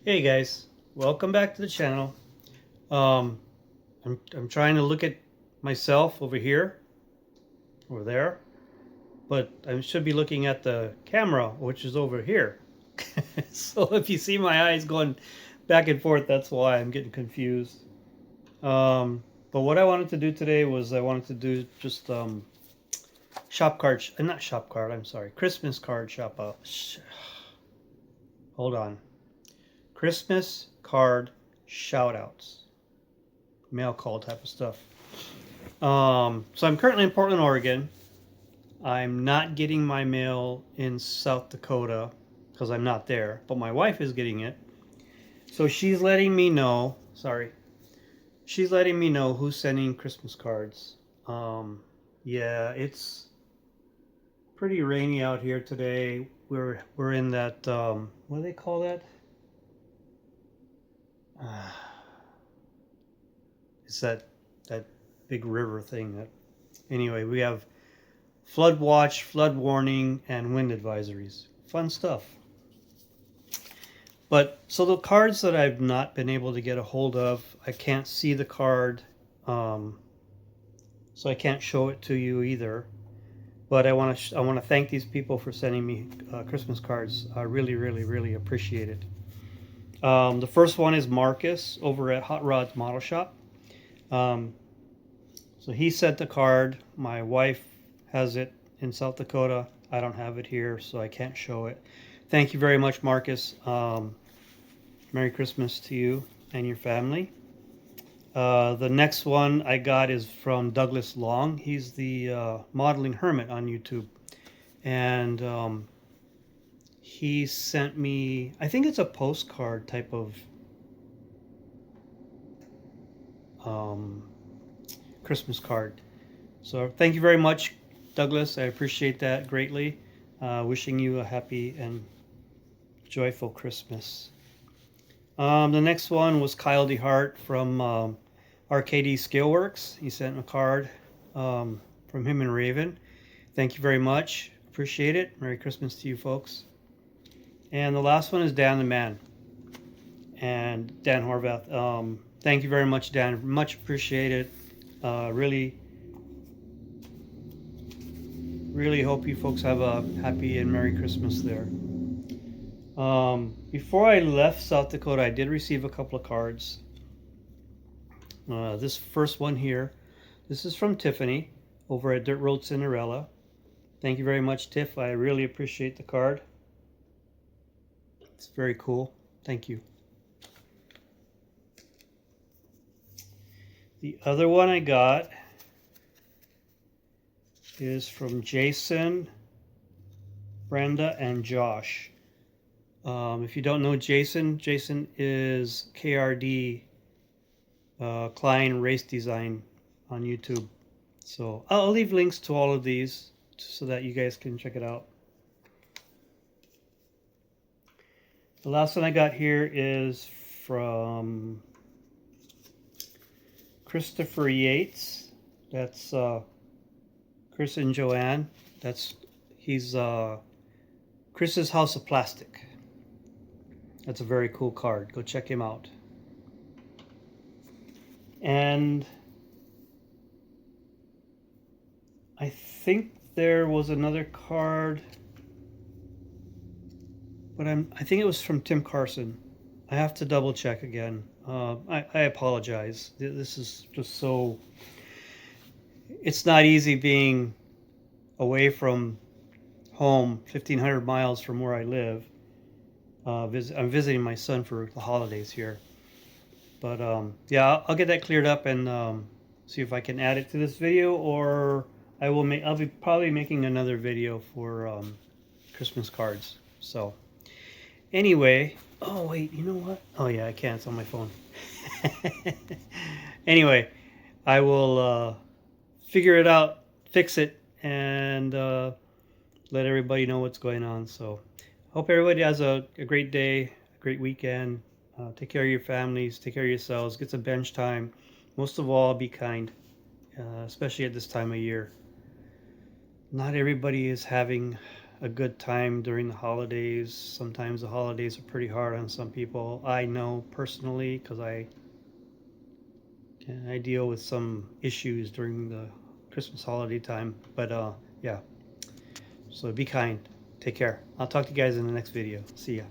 Hey guys, welcome back to the channel. Um, I'm trying to look at myself over here, over there, but I should be looking at the camera, which is over here. So if you see my eyes going back and forth, that's why I'm getting confused. But what I wanted to do today was I wanted to do just shop card, not shop card. I'm sorry, Christmas card shop out. Hold on, Christmas card shout outs. Mail call type of stuff. So I'm currently in Portland, Oregon. I'm not getting my mail in South Dakota because I'm not there, but my wife is getting it. So she's letting me know, sorry, she's letting me know who's sending Christmas cards. Yeah, it's pretty rainy out here today. We're in that, what do they call that? It's that big river thing. Anyway, we have flood watch, flood warning, and wind advisories. Fun stuff. But so the cards that I've not been able to get a hold of, I can't see the card, so I can't show it to you either. But I want to thank these people for sending me Christmas cards. I really appreciate it. The first one is Marcus over at Hotrodz Model Shop. So he sent the card. My wife has it in South Dakota. I don't have it here, so I can't show it. Thank you very much, Marcus. Merry Christmas to you and your family. The next one I got is from Douglas Long. He's the Modeling Hermit on YouTube. And he sent me, I think it's a postcard type of Christmas card. So thank you very much, Douglas. I appreciate that greatly. Wishing you a happy and joyful Christmas. The next one was Kyle DeHart from RKD Scaleworks. He sent a card from him and Raven. Thank you very much. Appreciate it. Merry Christmas to you folks. And the last one is Dan the Man and Dan Horvath. Thank you very much, Dan. Much appreciated. Really hope you folks have a happy and Merry Christmas there. Before I left South Dakota, I did receive a couple of cards. This first one here, this is from Tiffany over at Dirt Road Cinderella. Thank you very much, Tiff. I really appreciate the card. It's very cool. Thank you. The other one I got is from Jason, Brenda, and Josh. If you don't know Jason, Jason is KRD Klein Race Design on YouTube. So I'll leave links to all of these so that you guys can check it out. The last one I got here is from Christopher Yates. That's Chris and Joanne. He's Chris's House of Plastic. That's a very cool card. Go check him out. And I think there was another card, but I think it was from Tim Carson. I have to double check again. I apologize. This is just so, it's not easy being away from home, 1,500 miles from where I live. I'm visiting my son for the holidays here. But yeah, I'll get that cleared up and see if I can add it to this video, or I'll be probably making another video for Christmas cards. So anyway, oh wait, you know what? Oh yeah, I can. It's on my phone. Anyway, I will figure it out, fix it, and let everybody know what's going on. So hope everybody has a great day, a great weekend. Take care of your families, take care of yourselves, get some bench time. Most of all, be kind, especially at this time of year. Not everybody is having a good time during the holidays. Sometimes the holidays are pretty hard on some people. I know personally because I deal with some issues during the Christmas holiday time. But yeah, so be kind. Take care. I'll talk to you guys in the next video. See ya.